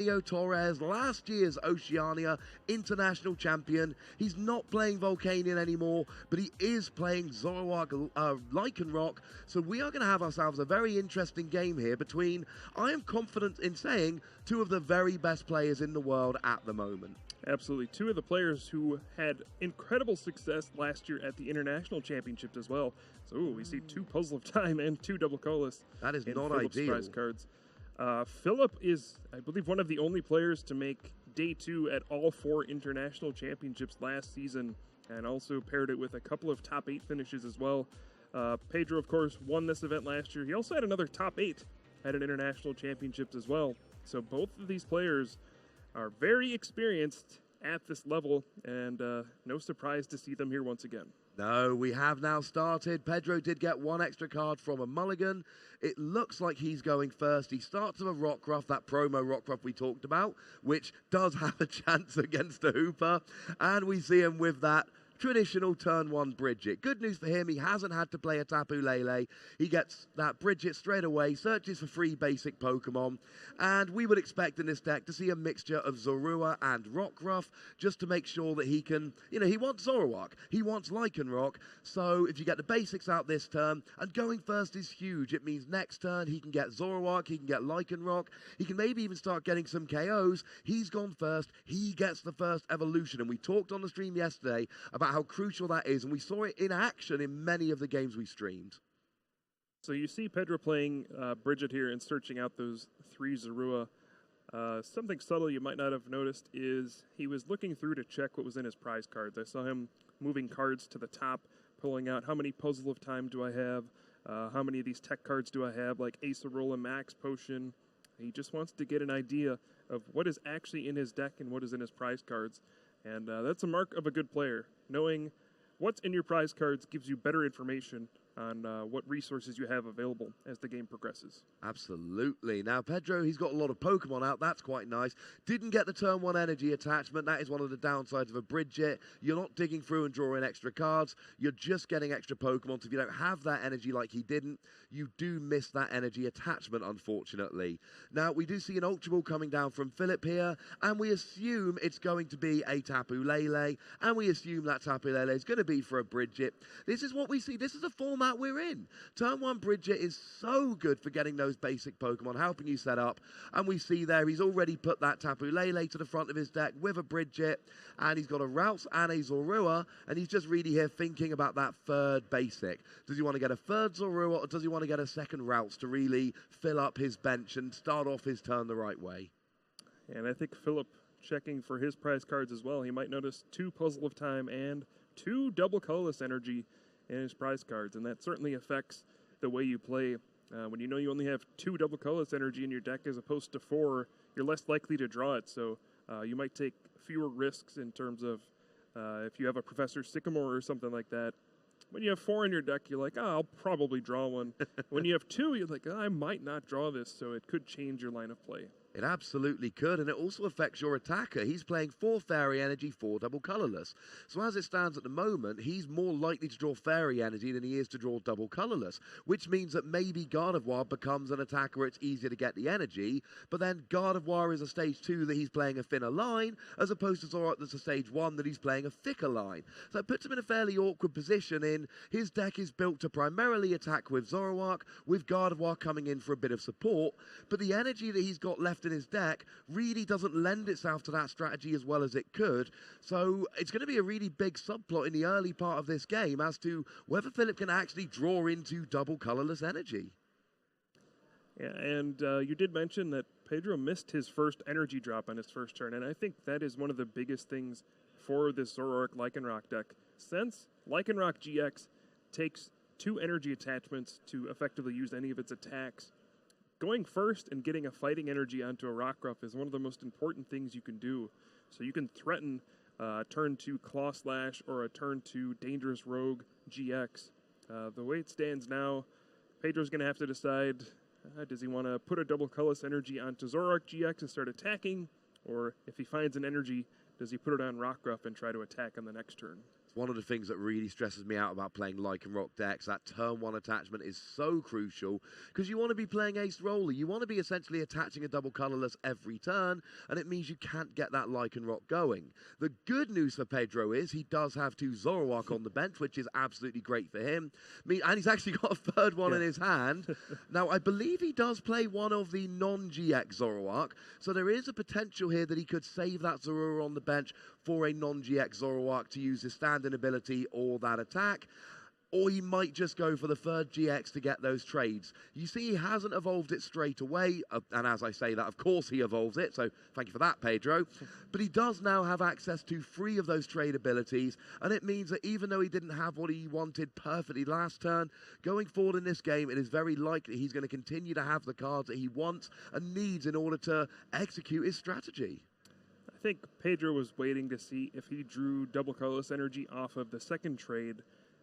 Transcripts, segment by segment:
Torres, last year's Oceania international champion. He's not playing Volcanion anymore, but he is playing Zoroark Lycanroc. So we are going to have ourselves a very interesting game here between, I am confident in saying, two of the very best players in the world at the moment. Absolutely. Two of the players who had incredible success last year at the International Championships as well. So we see two Puzzle of Time and two Double Colorless. That is not Philip's ideal. Prize cards. Philip is, I believe, one of the only players to make Day 2 at all 4 international championships last season, and also paired it with a couple of top 8 finishes as well. Pedro, of course, won this event last year. He also had another top 8 at an international championships as well. So both of these players are very experienced at this level, and no surprise to see them here once again. No, we have now started. Pedro did get one extra card from a mulligan. It looks like he's going first. He starts with a Rockruff, that promo Rockruff we talked about, which does have a chance against a Hooper. And we see him with that traditional turn 1 Bridget. Good news for him, he hasn't had to play a Tapu Lele. He gets that Bridget straight away, searches for free basic Pokemon, and we would expect in this deck to see a mixture of Zorua and Rockruff, just to make sure that he can, he wants Zoroark, he wants Lycanroc, so if you get the basics out this turn, and going first is huge. It means next turn he can get Zoroark, he can get Lycanroc, he can maybe even start getting some KOs. He's gone first, he gets the first evolution, and we talked on the stream yesterday about how crucial that is, and we saw it in action in many of the games we streamed. So you see Pedro playing Bridget here and searching out those 3 Zorua. Something subtle you might not have noticed is he was looking through to check what was in his prize cards. I saw him moving cards to the top, pulling out how many Puzzle of Time do I have, how many of these tech cards do I have, like Acerola Max Potion. He just wants to get an idea of what is actually in his deck and what is in his prize cards. And that's a mark of a good player. Knowing what's in your prize cards gives you better information on what resources you have available as the game progresses. Absolutely. Now, Pedro, he's got a lot of Pokemon out. That's quite nice. Didn't get the turn 1 energy attachment. That is one of the downsides of a Bridget. You're not digging through and drawing extra cards. You're just getting extra Pokemon. So if you don't have that energy like he didn't, you do miss that energy attachment, unfortunately. Now, we do see an Ultra Ball coming down from Philip here, and we assume it's going to be a Tapu Lele, and we assume that Tapu Lele is going to be for a Bridget. This is what we see. This is a format we're in. Turn 1 Bridget is so good for getting those basic Pokemon, helping you set up. And we see there, he's already put that Tapu Lele to the front of his deck with a Bridget, and he's got a Routes and a Zorua, and he's just really here thinking about that third basic. Does he want to get a third Zorua, or does he want to get a second Routes to really fill up his bench and start off his turn the right way? And I think Philip checking for his prize cards as well. He might notice 2 Puzzle of Time and 2 Double Colorless Energy in his prize cards, and that certainly affects the way you play. When you know you only have 2 Double Colorless Energy in your deck as opposed to 4, you're less likely to draw it, so you might take fewer risks in terms of if you have a Professor Sycamore or something like that. When you have 4 in your deck, you're like, I'll probably draw one. When you have 2, you're like, I might not draw this, so it could change your line of play. It absolutely could, and it also affects your attacker. He's playing 4 Fairy Energy, 4 Double Colorless. So as it stands at the moment, he's more likely to draw Fairy Energy than he is to draw Double Colorless, which means that maybe Gardevoir becomes an attacker where it's easier to get the energy, but then Gardevoir is a stage 2 that he's playing a thinner line, as opposed to Zoroark that's a stage 1 that he's playing a thicker line. So it puts him in a fairly awkward position in his deck is built to primarily attack with Zoroark, with Gardevoir coming in for a bit of support, but the energy that he's got left in his deck really doesn't lend itself to that strategy as well as it could. So it's going to be a really big subplot in the early part of this game as to whether Philip can actually draw into double colorless energy. Yeah, and you did mention that Pedro missed his first energy drop on his first turn, and I think that is one of the biggest things for this Zoroark Lycanroc deck. Since Lycanroc GX takes 2 energy attachments to effectively use any of its attacks, going first and getting a fighting energy onto a Rockruff is one of the most important things you can do. So you can threaten a turn 2 Claw Slash or a turn 2 Dangerous Rogue GX. The way it stands now, Pedro's going to have to decide, does he want to put a double colorless energy onto Zoroark GX and start attacking? Or if he finds an energy, does he put it on Rockruff and try to attack on the next turn? One of the things that really stresses me out about playing Lycanroc decks, that turn 1 attachment is so crucial because you want to be playing Ace Roller. You want to be essentially attaching a double colorless every turn, and it means you can't get that Lycanroc going. The good news for Pedro is he does have 2 Zoroark on the bench, which is absolutely great for him. And he's actually got a third one in his hand. Now, I believe he does play one of the non-GX Zoroark, so there is a potential here that he could save that Zorua on the bench for a non-GX Zoroark to use his standing ability or that attack, or he might just go for the third GX to get those trades. You see, he hasn't evolved it straight away, and as I say that, of course he evolves it, so thank you for that, Pedro. But he does now have access to 3 of those trade abilities, and it means that even though he didn't have what he wanted perfectly last turn, going forward in this game, it is very likely he's going to continue to have the cards that he wants and needs in order to execute his strategy. I think Pedro was waiting to see if he drew double colorless energy off of the second trade,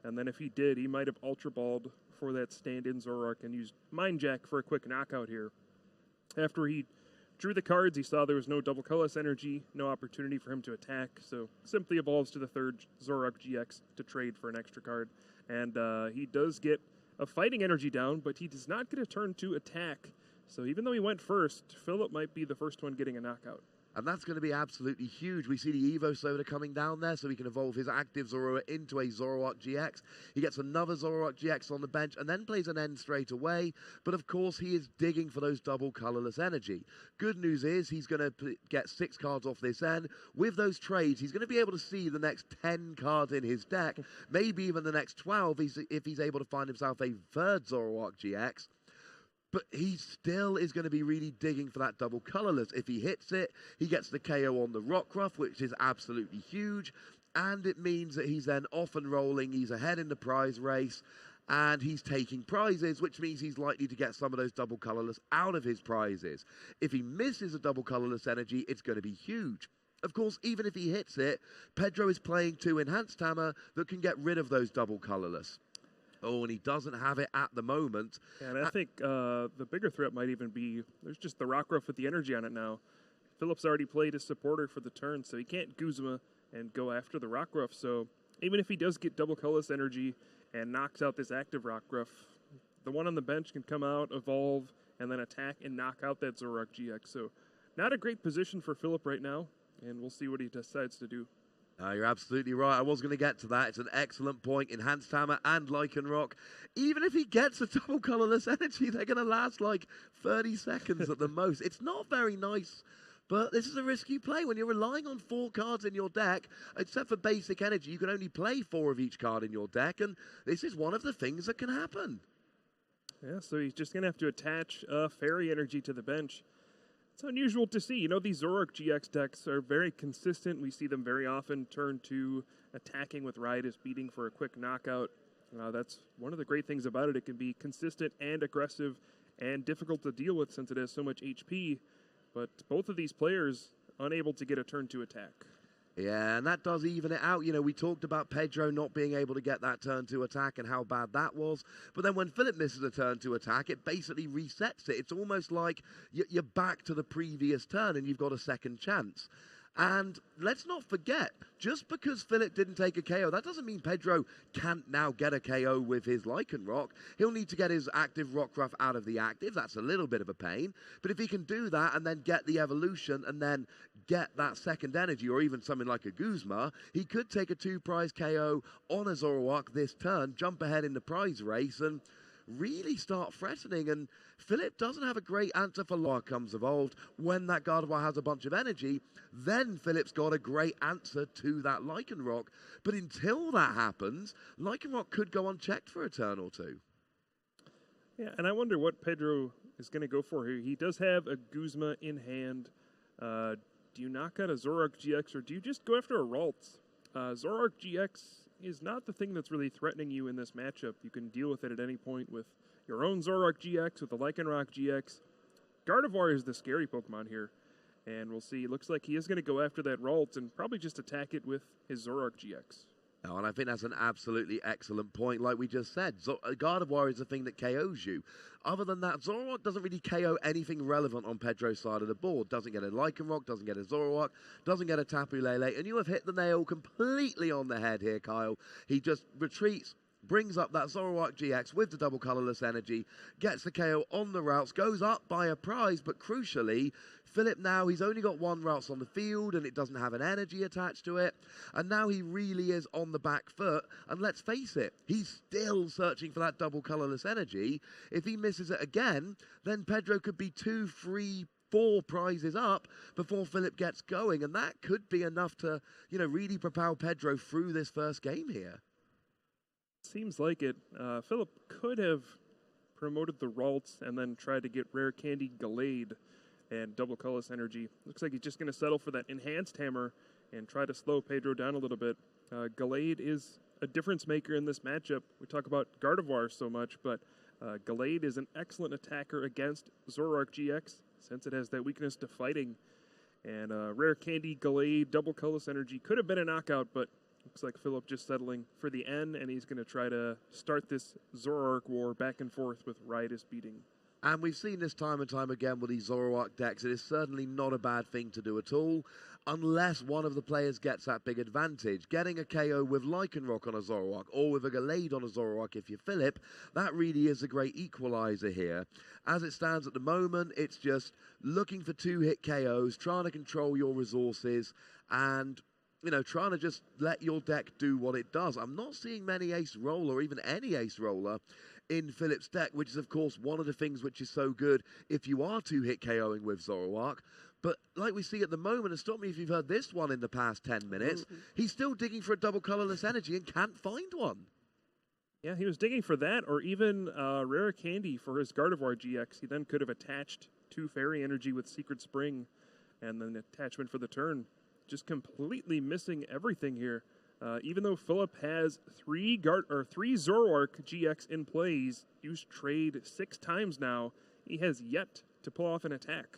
and then if he did, he might have Ultra Balled for that stand-in Zoroark and used Mind Jack for a quick knockout here. After he drew the cards, he saw there was no double colorless energy, no opportunity for him to attack, so simply evolves to the third Zoroark GX to trade for an extra card. And he does get a fighting energy down, but he does not get a turn 2 attack. So even though he went first, Philip might be the first one getting a knockout. And that's going to be absolutely huge. We see the Evo Soda coming down there, so he can evolve his active Zorua into a Zoroark GX. He gets another Zoroark GX on the bench and then plays an N straight away. But of course, he is digging for those double colorless energy. Good news is he's going to get 6 cards off this N. With those trades, he's going to be able to see the next 10 cards in his deck, maybe even the next 12 if he's able to find himself a third Zoroark GX. But he still is going to be really digging for that double colorless. If he hits it, he gets the KO on the Rockruff, which is absolutely huge. And it means that he's then off and rolling. He's ahead in the prize race. And he's taking prizes, which means he's likely to get some of those double colorless out of his prizes. If he misses a double colorless energy, it's going to be huge. Of course, even if he hits it, Pedro is playing 2 Enhanced Hammer that can get rid of those double colorless. Oh, and he doesn't have it at the moment. And I think the bigger threat might even be, there's just the Rockruff with the energy on it now. Philip's already played his supporter for the turn, so he can't Guzma and go after the Rockruff. So even if he does get double colorless energy and knocks out this active Rockruff, the one on the bench can come out, evolve, and then attack and knock out that Zoroark GX. So not a great position for Philip right now, and we'll see what he decides to do. You're absolutely right. I was going to get to that. It's an excellent point. Enhanced Hammer and Lycanroc. Even if he gets a double colorless energy, they're going to last like 30 seconds at the most. It's not very nice, but this is a risky play. When you're relying on 4 cards in your deck, except for basic energy, you can only play 4 of each card in your deck, and this is one of the things that can happen. Yeah, so he's just going to have to attach fairy energy to the bench. It's unusual to see. You know, these Zoroark GX decks are very consistent. We see them very often turn to attacking with Riotous Beating for a quick knockout. That's one of the great things about it. It can be consistent and aggressive and difficult to deal with since it has so much HP. But both of these players unable to get a turn 2 attack. Yeah, and that does even it out. You know, we talked about Pedro not being able to get that turn 2 attack and how bad that was. But then when Philip misses a turn 2 attack, it basically resets it. It's almost like you're back to the previous turn and you've got a second chance. And let's not forget, just because Philip didn't take a KO, that doesn't mean Pedro can't now get a KO with his Lycanroc. He'll need to get his active Rockruff out of the active. That's a little bit of a pain. But if he can do that and then get the evolution and then get that second energy, or even something like a Guzma, he could take a 2-prize KO on a Zoroark this turn, jump ahead in the prize race, and really start threatening. And Philip doesn't have a great answer for Loa comes evolved. When that Gardevoir has a bunch of energy, then Philip's got a great answer to that Lycanroc. But until that happens, Lycanroc could go unchecked for a turn or 2. Yeah, and I wonder what Pedro is going to go for here. He does have a Guzma in hand. Do you knock out a Zoroark GX, or do you just go after a Ralts? Zoroark GX is not the thing that's really threatening you in this matchup. You can deal with it at any point with your own Zoroark GX, with the Lycanroc GX. Gardevoir is the scary Pokemon here, and we'll see. It looks like he is going to go after that Ralts and probably just attack it with his Zoroark GX. Oh, and I think that's an absolutely excellent point. Like we just said, Gardevoir is the thing that KOs you. Other than that, Zoroark doesn't really KO anything relevant on Pedro's side of the board. Doesn't get a Lycanroc, doesn't get a Zoroark, doesn't get a Tapu Lele. And you have hit the nail completely on the head here, Kyle. He just retreats, brings up that Zoroark GX with the double colorless energy, gets the KO on the routes, goes up by a prize, but crucially, Philip now, he's only got one routes on the field and it doesn't have an energy attached to it. And now he really is on the back foot. And let's face it, he's still searching for that double colorless energy. If he misses it again, then Pedro could be 2, 3, 4 prizes up before Philip gets going. And that could be enough to, you know, really propel Pedro through this first game here. Seems like it. Philip could have promoted the Ralts and then tried to get Rare Candy Gallade and double colorless energy. Looks like he's just going to settle for that enhanced hammer and try to slow Pedro down a little bit. Gallade is a difference maker in this matchup. We talk about Gardevoir so much, but Gallade is an excellent attacker against Zoroark GX since it has that weakness to fighting. And Rare Candy Gallade, double colorless energy could have been a knockout, but looks like Philip just settling for the N, and he's going to try to start this Zoroark war back and forth with Riotous beating. And we've seen this time and time again with these Zoroark decks. It is certainly not a bad thing to do at all, unless one of the players gets that big advantage. Getting a KO with Lycanroc on a Zoroark, or with a Gallade on a Zoroark if you're Philip, that really is a great equalizer here. As it stands at the moment, it's just looking for 2-hit KOs, trying to control your resources, and you know, trying to just let your deck do what it does. I'm not seeing many ace roller, or even any ace roller, in Philip's deck, which is, of course, one of the things which is so good if you are 2-hit KOing with Zoroark. But like we see at the moment, and stop me if you've heard this one in the past 10 minutes, he's still digging for a double colorless energy and can't find one. Yeah, he was digging for that, or even Rare Candy for his Gardevoir GX. He then could have attached 2 Fairy Energy with Secret Spring and then attachment for the turn. Just completely missing everything here. Even though Philip has 3 Zoroark GX in play, he's used trade 6 times now. He has yet to pull off an attack.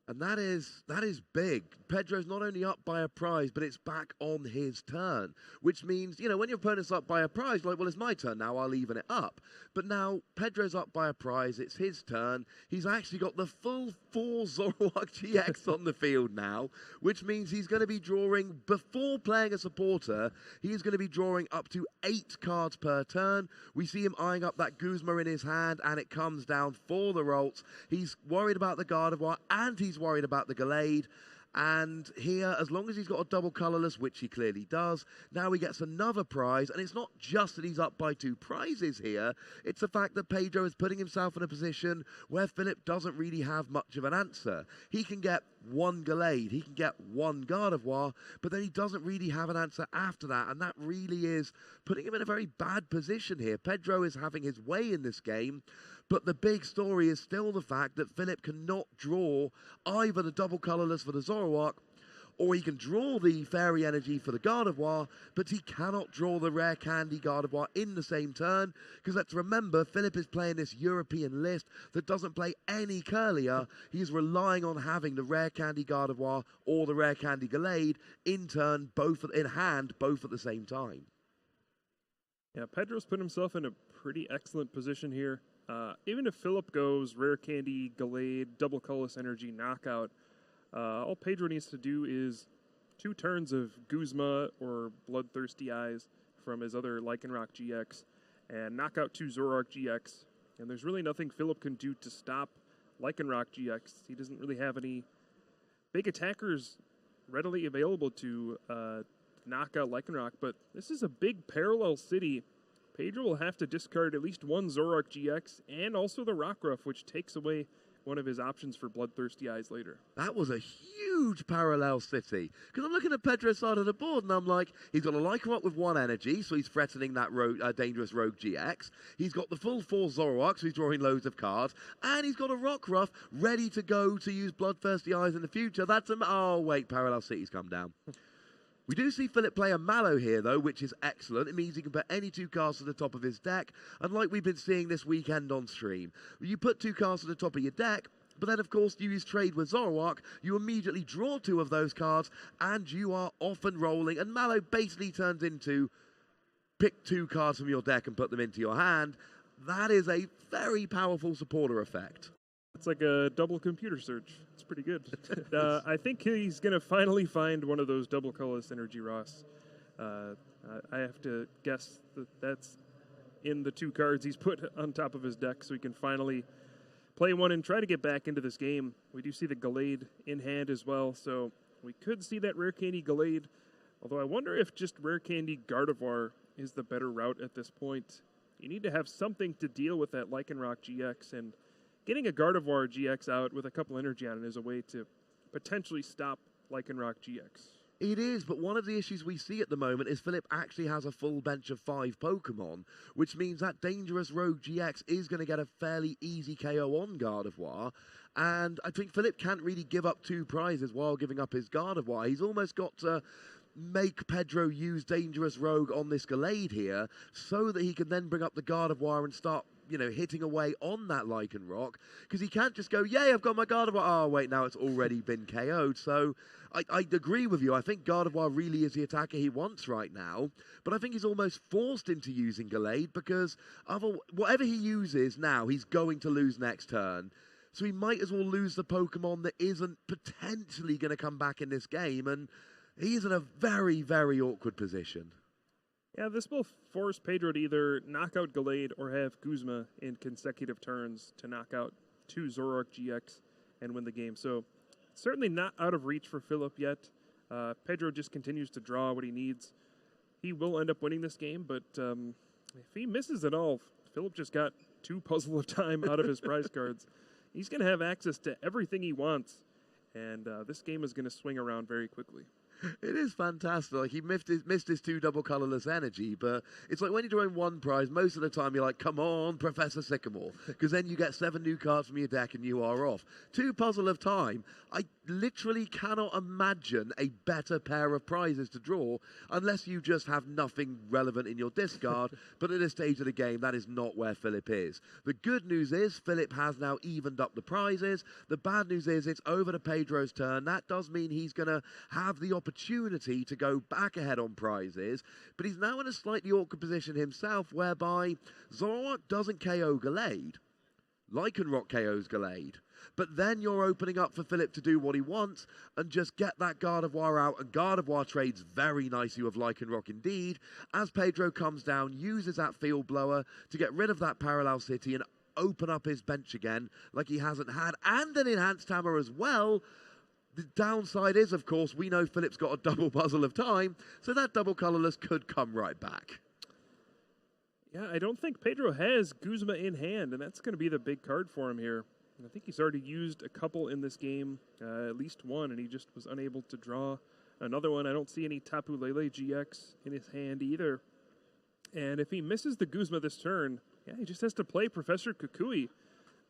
And that is big. Pedro's not only up by a prize, but it's back on his turn. Which means, you know, when your opponent's up by a prize, like, well, it's my turn now, I'll even it up. But now, Pedro's up by a prize, it's his turn. He's actually got the full 4 Zoroark GX on the field now, which means he's going to be drawing, before playing a supporter, he's going to be drawing up to 8 cards per turn. We see him eyeing up that Guzma in his hand, and it comes down for the Ralts. He's worried about the Gardevoir, and he's worried about the Gallade. And here, as long as he's got a double colorless, which he clearly does, now he gets another prize. And it's not just that he's up by 2 prizes here. It's the fact that Pedro is putting himself in a position where Philip doesn't really have much of an answer. He can get 1 Gallade, he can get 1 Gardevoir, but then he doesn't really have an answer after that. And that really is putting him in a very bad position here. Pedro is having his way in this game. But the big story is still the fact that Philip cannot draw either the double colorless for the Zoroark, or he can draw the Fairy Energy for the Gardevoir, but he cannot draw the Rare Candy Gardevoir in the same turn, because let's remember, Philip is playing this European list that doesn't play any Curlier. He's relying on having the Rare Candy Gardevoir or the Rare Candy Gallade in turn, both in hand, both at the same time. Yeah, Pedro's put himself in a pretty excellent position here. Even if Philip goes Rare Candy, Gallade, double colorless energy, knockout, all Pedro needs to do is 2 turns of Guzma or Bloodthirsty Eyes from his other Lycanroc GX and knock out 2 Zoroark GX. And there's really nothing Philip can do to stop Lycanroc GX. He doesn't really have any big attackers readily available to knock out Lycanroc, but this is a big parallel city. Pedro will have to discard at least 1 Zoroark GX and also the Rockruff, which takes away one of his options for Bloodthirsty Eyes later. That was a huge parallel city. Because I'm looking at Pedro's side of the board, and I'm like, he's got a Lycanroc with 1 energy, so he's threatening that dangerous Rogue GX. He's got the full 4 Zoroark, so he's drawing loads of cards. And he's got a Rockruff ready to go to use Bloodthirsty Eyes in the future. That's oh, wait, parallel cities come down. We do see Philip play a Mallow here, though, which is excellent. It means he can put any 2 cards to the top of his deck. And like we've been seeing this weekend on stream, you put 2 cards to the top of your deck, But then, of course, you use trade with Zoroark, you immediately draw 2 of those cards, and you are off and rolling. And Mallow basically turns into pick 2 cards from your deck and put them into your hand. That is a very powerful supporter effect. It's like a double computer search. It's pretty good. I think he's going to finally find one of those double colorless energy Ross. I have to guess that that's in the 2 cards he's put on top of his deck, so he can finally play one and try to get back into this game. We do see the Gallade in hand as well, so we could see that Rare Candy Gallade, although I wonder if just Rare Candy Gardevoir is the better route at this point. You need to have something to deal with that Lycanroc GX, and getting a Gardevoir GX out with a couple energy on it is a way to potentially stop Lycanroc GX. It is, but one of the issues we see at the moment is Philip actually has a full bench of 5 Pokemon, which means that Dangerous Rogue GX is going to get a fairly easy KO on Gardevoir, and I think Philip can't really give up 2 prizes while giving up his Gardevoir. He's almost got to make Pedro use Dangerous Rogue on this Gallade here so that he can then bring up the Gardevoir and start, you know, hitting away on that Lycanroc, because he can't just go, yay, I've got my Gardevoir. Oh, wait, now it's already been KO'd. So I agree with you. I think Gardevoir really is the attacker he wants right now, but I think he's almost forced into using Gallade because whatever he uses now, he's going to lose next turn. So he might as well lose the Pokemon that isn't potentially going to come back in this game, and he's in a very, very awkward position. Yeah, this will force Pedro to either knock out Gallade or have Guzma in consecutive turns to knock out 2 Zoroark GX and win the game. So certainly not out of reach for Philip yet. Pedro just continues to draw what he needs. He will end up winning this game, but if he misses at all, Philip just got 2 Puzzle of Time out of his prize cards. He's going to have access to everything he wants, and this game is going to swing around very quickly. It is fantastic. Like, he missed his 2 double colorless energy, but it's like when you're drawing 1 prize, most of the time you're like, come on, Professor Sycamore, because then you get 7 new cards from your deck and you are off. 2 Puzzle of Time. I literally cannot imagine a better pair of prizes to draw unless you just have nothing relevant in your discard, but at this stage of the game, that is not where Philip is. The good news is Philip has now evened up the prizes. The bad news is it's over to Pedro's turn. That does mean he's going to have the opportunity to go back ahead on prizes, but he's now in a slightly awkward position himself whereby Zoroark doesn't KO Gallade. Lycanroc KOs Gallade. But then you're opening up for Philip to do what he wants and just get that Gardevoir out, and Gardevoir trades very nicely with Lycanroc indeed, as Pedro comes down, uses that Field Blower to get rid of that Parallel City and open up his bench again like he hasn't had, and an Enhanced Hammer as well. The downside is, of course, we know Philip's got a double Puzzle of Time, so that double colorless could come right back. Yeah, I don't think Pedro has Guzma in hand, and that's going to be the big card for him here. I think he's already used a couple in this game, at least one, and he just was unable to draw another one. I don't see any Tapu Lele GX in his hand either. And if he misses the Guzma this turn, yeah, he just has to play Professor Kukui.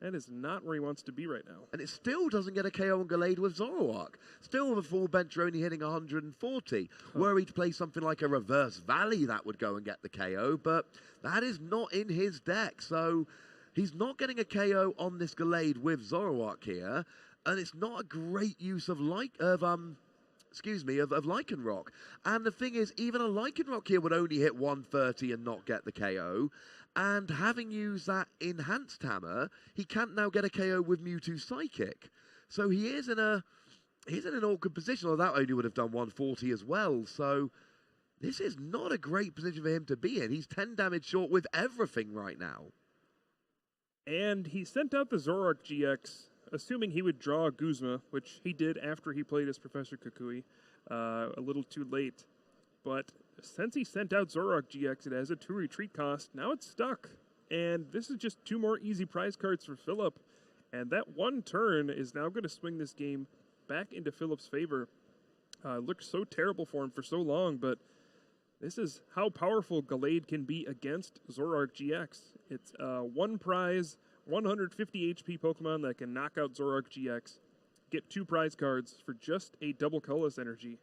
That is not where he wants to be right now. And it still doesn't get a KO on Gallade with Zoroark. Still with a full bench only hitting 140. Were he to play something like a Reverse Valley, that would go and get the KO, but that is not in his deck. So he's not getting a KO on this Gallade with Zoroark here, and it's not a great use of Lycanroc. And the thing is, even a Lycanroc here would only hit 130 and not get the KO. And having used that Enhanced Hammer, he can't now get a KO with Mewtwo Psychic. So he is in an awkward position, although that only would have done 140 as well. So this is not a great position for him to be in. He's 10 damage short with everything right now. And he sent out the Zoroark GX, assuming he would draw Guzma, which he did after he played as Professor Kukui, a little too late. But since he sent out Zoroark GX, it has a 2 retreat cost. Now it's stuck. And this is just 2 more easy prize cards for Philip. And that 1 turn is now going to swing this game back into Philip's favor. Looked so terrible for him for so long, but this is how powerful Gallade can be against Zoroark GX. It's 1 prize, 150 HP Pokemon that can knock out Zoroark GX, get 2 prize cards for just a double colorless energy.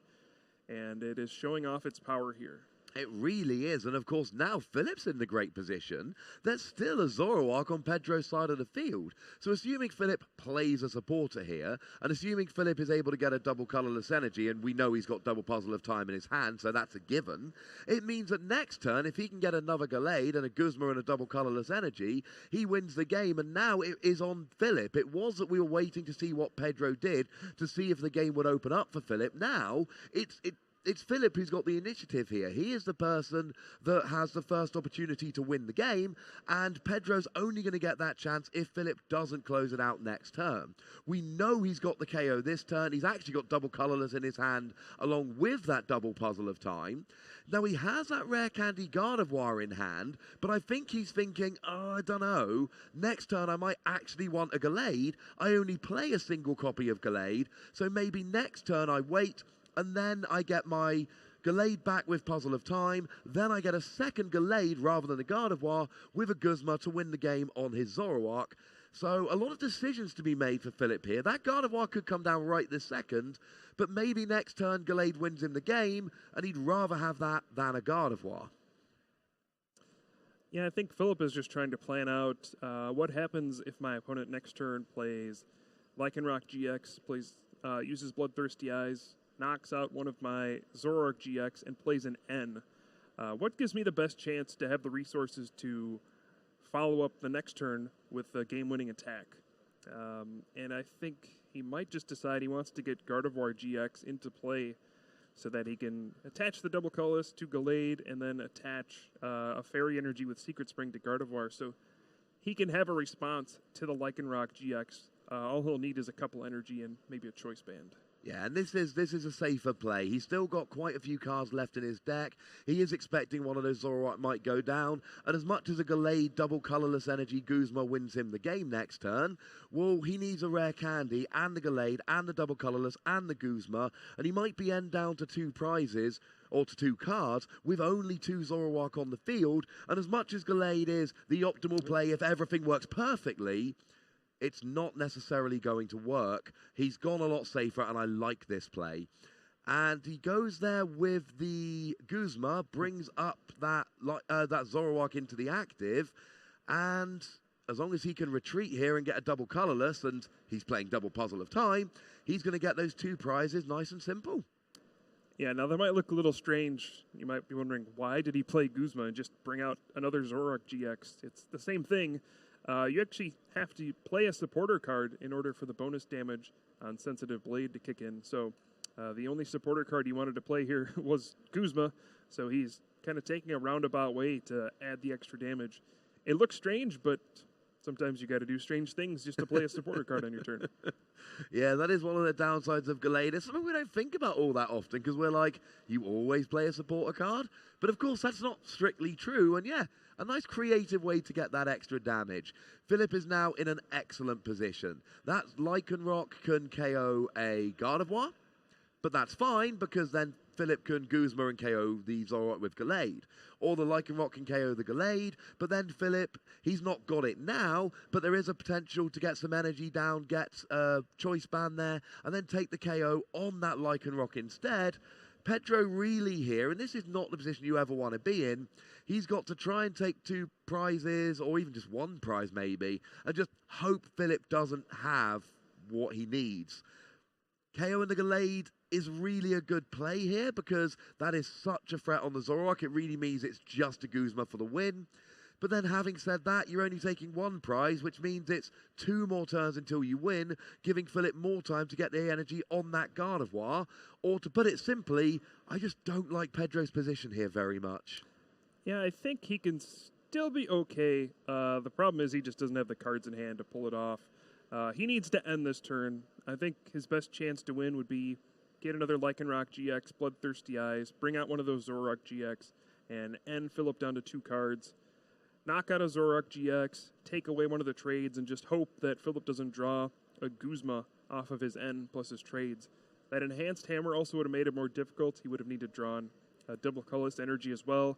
And it is showing off its power here. It really is. And of course, now Philip's in the great position. There's still a Zoroark on Pedro's side of the field. So assuming Philip plays a supporter here, and assuming Philip is able to get a double colorless energy, and we know he's got double puzzle of time in his hand, so that's a given, it means that next turn, if he can get another Gallade and a Guzma and a double colorless energy, he wins the game. And now it is on Philip. It was that we were waiting to see what Pedro did to see if the game would open up for Philip. Now, it's Philip who's got the initiative here. He is the person that has the first opportunity to win the game, and Pedro's only going to get that chance if Philip doesn't close it out next turn. We know he's got the KO this turn. He's actually got double colorless in his hand along with that double puzzle of time. Now, he has that rare candy Gardevoir in hand, but I think he's thinking, I don't know, next turn I might actually want a Gallade. I only play a single copy of Gallade, so maybe next turn I wait, and then I get my Gallade back with Puzzle of Time. Then I get a second Gallade rather than a Gardevoir with a Guzma to win the game on his Zoroark. So a lot of decisions to be made for Philip here. That Gardevoir could come down right this second, but maybe next turn Gallade wins him the game, and he'd rather have that than a Gardevoir. Yeah, I think Philip is just trying to plan out what happens if my opponent next turn plays Lycanroc GX, uses Bloodthirsty Eyes, knocks out one of my Zoroark GX, and plays an N. What gives me the best chance to have the resources to follow up the next turn with a game-winning attack? And I think he might just decide he wants to get Gardevoir GX into play so that he can attach the double colorless to Gallade and then attach a Fairy Energy with Secret Spring to Gardevoir so he can have a response to the Lycanroc GX. All he'll need is a couple energy and maybe a Choice Band. Yeah, and this is a safer play. He's still got quite a few cards left in his deck. He is expecting one of those Zoroark might go down, and as much as a Gallade double colorless energy Guzma wins him the game next turn, well, he needs a rare candy and the Gallade and the double colorless and the Guzma, and he might be end down to 2 prizes or to 2 cards with only 2 Zoroark on the field. And as much as Gallade is the optimal play if everything works perfectly, it's not necessarily going to work. He's gone a lot safer, and I like this play. And he goes there with the Guzma, brings up that Zoroark into the active, and as long as he can retreat here and get a double colorless, and he's playing double Puzzle of Time, he's going to get those 2 prizes nice and simple. Yeah, now that might look a little strange. You might be wondering, why did he play Guzma and just bring out another Zoroark GX? It's the same thing. You actually have to play a supporter card in order for the bonus damage on Sensitive Blade to kick in. So the only supporter card he wanted to play here was Guzma, so he's kind of taking a roundabout way to add the extra damage. It looks strange, but sometimes you got to do strange things just to play a supporter card on your turn. Yeah, that is one of the downsides of Gallade. It's something we don't think about all that often because we're like, you always play a supporter card. But of course, that's not strictly true. And yeah, a nice creative way to get that extra damage. Philip is now in an excellent position. That Lycanroc can KO a Gardevoir, but that's fine because then Philip can Guzma and KO the Zoroark with Gallade. Or the Lycanroc can KO the Gallade, but then Philip, he's not got it now, but there is a potential to get some energy down, get a Choice Band there, and then take the KO on that Lycanroc instead. Pedro really here, and this is not the position you ever want to be in, he's got to try and take 2 prizes, or even just 1 prize maybe, and just hope Philip doesn't have what he needs. KO and the Gallade is really a good play here because that is such a threat on the Zoroark. It really means it's just a Guzma for the win. But then having said that, you're only taking 1 prize, which means it's 2 more turns until you win, giving Philip more time to get the energy on that Gardevoir. Or to put it simply, I just don't like Pedro's position here very much. Yeah, I think he can still be okay. The problem is he just doesn't have the cards in hand to pull it off. He needs to end this turn. I think his best chance to win would be get another Lycanroc GX, Bloodthirsty Eyes, bring out one of those Zoroark GX, and end Philip down to 2 cards. Knock out a Zoroark GX, take away one of the trades, and just hope that Philip doesn't draw a Guzma off of his N plus his trades. That enhanced hammer also would have made it more difficult. He would have needed drawn a double colorless energy as well.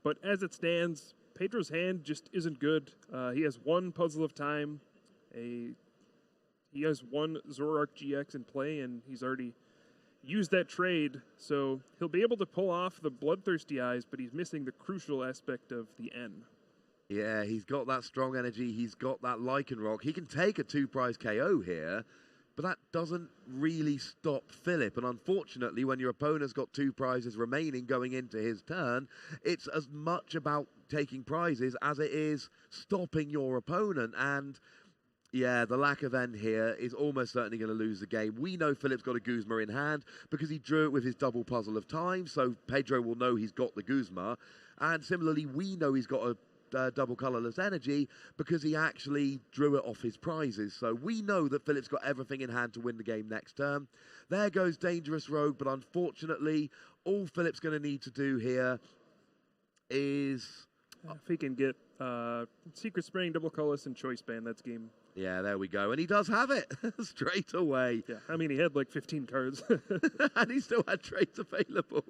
But as it stands, Pedro's hand just isn't good. He has 1 Puzzle of Time. He has 1 Zoroark GX in play, and he's already use that trade. So he'll be able to pull off the Bloodthirsty Eyes, but he's missing the crucial aspect of the N. Yeah, he's got that strong energy. He's got that Lycanroc. He can take a 2-prize KO here, but that doesn't really stop Philip. And unfortunately, when your opponent's got 2 prizes remaining going into his turn, it's as much about taking prizes as it is stopping your opponent. And yeah, the lack of end here is almost certainly going to lose the game. We know Philip's got a Guzma in hand because he drew it with his double puzzle of time, so Pedro will know he's got the Guzma. And similarly, we know he's got a double colorless energy because he actually drew it off his prizes. So we know that Philip's got everything in hand to win the game next turn. There goes Dangerous Rogue, but unfortunately, all Philip's going to need to do here is... If he can get Secret Spraying, Double Colorless, and Choice Band, that's game. Yeah, there we go. And he does have it straight away. Yeah, I mean, he had like 15 cards. And he still had trades available.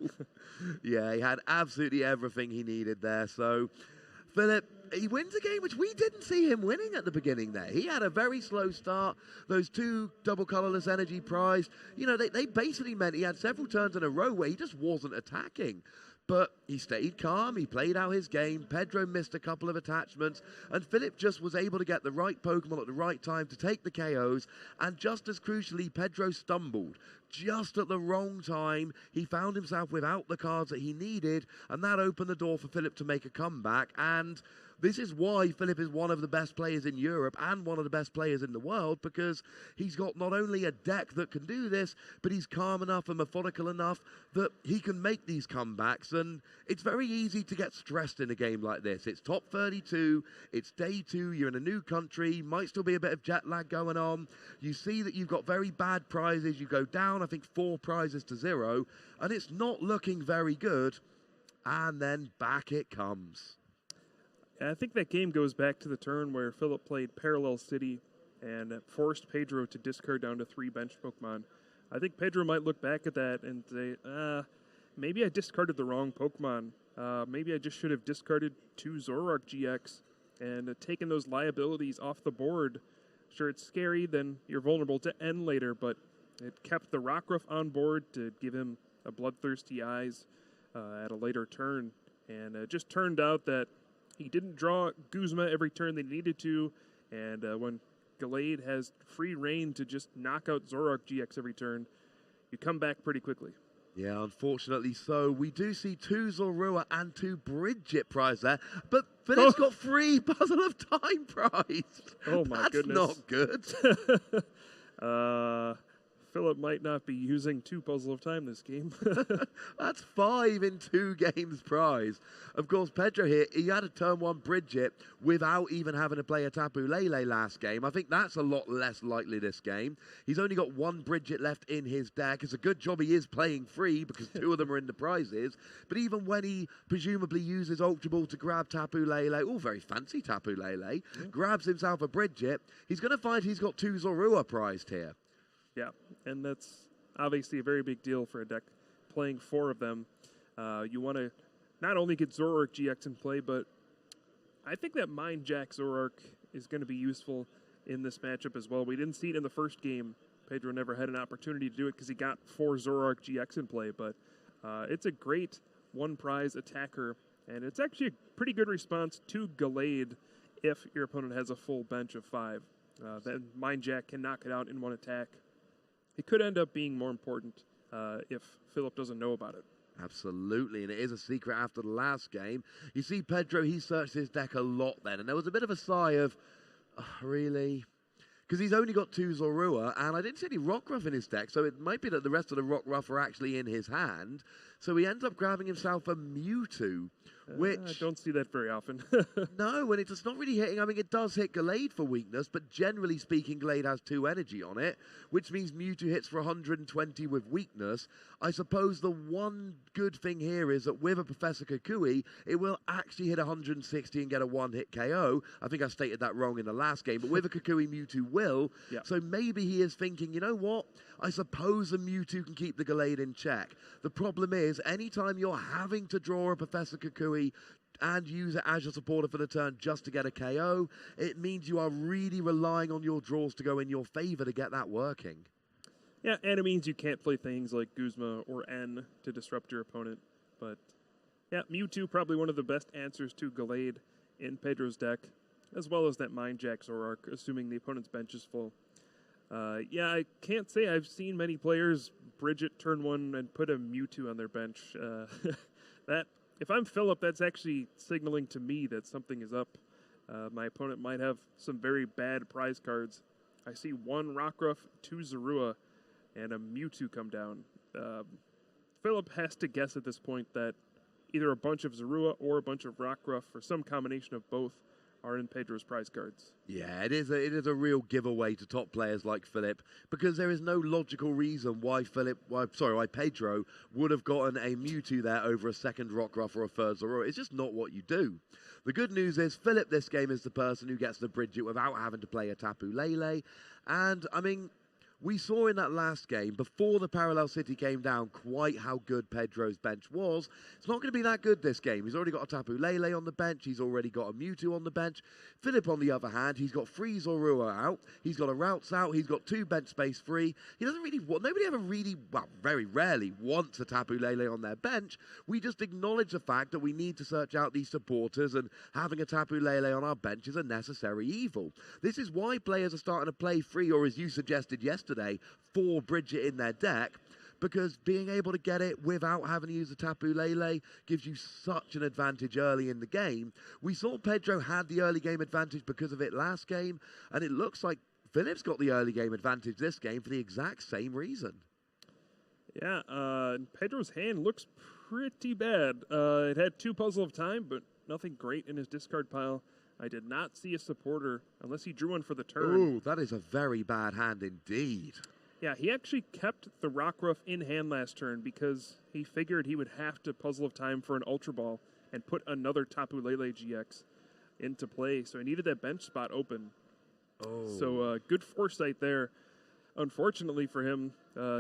Yeah, he had absolutely everything he needed there. So Philip, he wins a game which we didn't see him winning at the beginning there. He had a very slow start. Those 2 double colorless energy prize, you know, they basically meant he had several turns in a row where he just wasn't attacking. But he stayed calm, he played out his game, Pedro missed a couple of attachments, and Philip just was able to get the right Pokemon at the right time to take the KOs, and just as crucially, Pedro stumbled. Just at the wrong time, he found himself without the cards that he needed, and that opened the door for Philip to make a comeback, and this is why Philip is one of the best players in Europe and one of the best players in the world, because he's got not only a deck that can do this, but he's calm enough and methodical enough that he can make these comebacks. And it's very easy to get stressed in a game like this. It's top 32, it's day 2, you're in a new country, might still be a bit of jet lag going on. You see that you've got very bad prizes, you go down, I think 4 prizes to 0, and it's not looking very good. And then back it comes. I think that game goes back to the turn where Philip played Parallel City and forced Pedro to discard down to 3 bench Pokemon. I think Pedro might look back at that and say, maybe I discarded the wrong Pokemon. Maybe I just should have discarded 2 Zoroark GX and taken those liabilities off the board. Sure, it's scary, then you're vulnerable to N later, but it kept the Rockruff on board to give him a Bloodthirsty Eyes at a later turn. And it just turned out that he didn't draw Guzma every turn they needed to, and when Gallade has free reign to just knock out Zoroark GX every turn, you come back pretty quickly. Yeah, unfortunately so. We do see 2 Zorua and 2 Bridget prize there, but Philip's got 3 Puzzle of Time prize. Oh my goodness. That's not good. Philip might not be using 2 Puzzle of Time this game. That's 5 in 2 games prize. Of course, Pedro here, he had a turn 1 Bridget without even having to play a Tapu Lele last game. I think that's a lot less likely this game. He's only got 1 Bridget left in his deck. It's a good job he is playing free because 2 of them are in the prizes. But even when he presumably uses Ultra Ball to grab Tapu Lele, oh, very fancy Tapu Lele, grabs himself a Bridget, he's going to find he's got 2 Zorua prized here. Yeah, and that's obviously a very big deal for a deck playing 4 of them. You want to not only get Zoroark GX in play, but I think that Mind Jack Zoroark is going to be useful in this matchup as well. We didn't see it in the first game. Pedro never had an opportunity to do it because he got 4 Zoroark GX in play, but it's a great 1-prize attacker, and it's actually a pretty good response to Gallade if your opponent has a full bench of 5. Then Mind Jack can knock it out in 1 attack. It could end up being more important if Philip doesn't know about it. Absolutely, and it is a secret after the last game. You see Pedro, he searched his deck a lot then, and there was a bit of a sigh of, oh, really? Because he's only got 2 Zorua, and I didn't see any Rockruff in his deck, so it might be that the rest of the Rockruff are actually in his hand. So he ends up grabbing himself a Mewtwo, which... I don't see that very often. No, and it's not really hitting. I mean, it does hit Gallade for weakness, but generally speaking, Gallade has 2 energy on it, which means Mewtwo hits for 120 with weakness. I suppose the one good thing here is that with a Professor Kukui, it will actually hit 160 and get a 1-hit KO. I think I stated that wrong in the last game, but with a Kukui, Mewtwo will. Yeah. So maybe he is thinking, you know what? I suppose a Mewtwo can keep the Gallade in check. The problem is, anytime you're having to draw a Professor Kukui and use it as your supporter for the turn just to get a KO, it means you are really relying on your draws to go in your favor to get that working. Yeah, and it means you can't play things like Guzma or N to disrupt your opponent. But yeah, Mewtwo probably one of the best answers to Gallade in Pedro's deck, as well as that Mind Jack Zoroark, assuming the opponent's bench is full. Yeah, I can't say I've seen many players bridge it turn one and put a Mewtwo on their bench. That if I'm Philip, that's actually signaling to me that something is up. My opponent might have some very bad prize cards. I see 1 Rockruff, 2 Zorua, and a Mewtwo come down. Philip has to guess at this point that either a bunch of Zorua or a bunch of Rockruff, or some combination of both, are in Pedro's prize cards. Yeah, it is a real giveaway to top players like Philip, because there is no logical reason why Pedro would have gotten a Mewtwo there over a second Rockruff or a third Zorua. It's just not what you do. The good news is Philip this game is the person who gets to bridge it without having to play a Tapu Lele. And, I mean, we saw in that last game, before the Parallel City came down, quite how good Pedro's bench was. It's not going to be that good this game. He's already got a Tapu Lele on the bench. He's already got a Mewtwo on the bench. Philip, on the other hand, he's got 3 Zorua out. He's got a Routes out. He's got 2 bench space free. He doesn't really want, nobody ever really, well, very rarely wants a Tapu Lele on their bench. We just acknowledge the fact that we need to search out these supporters, and having a Tapu Lele on our bench is a necessary evil. This is why players are starting to play 3, or as you suggested yesterday, 4 Bridget in their deck, because being able to get it without having to use the Tapu Lele gives you such an advantage early in the game. We saw Pedro had the early game advantage because of it last game, and it looks like Philip's got the early game advantage this game for the exact same reason. Yeah, Pedro's hand looks pretty bad. It had 2 Puzzle of Time, but nothing great in his discard pile. I did not see a supporter unless he drew one for the turn. Ooh, that is a very bad hand indeed. Yeah, he actually kept the Rockruff in hand last turn because he figured he would have to Puzzle of Time for an Ultra Ball and put another Tapu Lele GX into play. So he needed that bench spot open. Oh. So good foresight there. Unfortunately for him,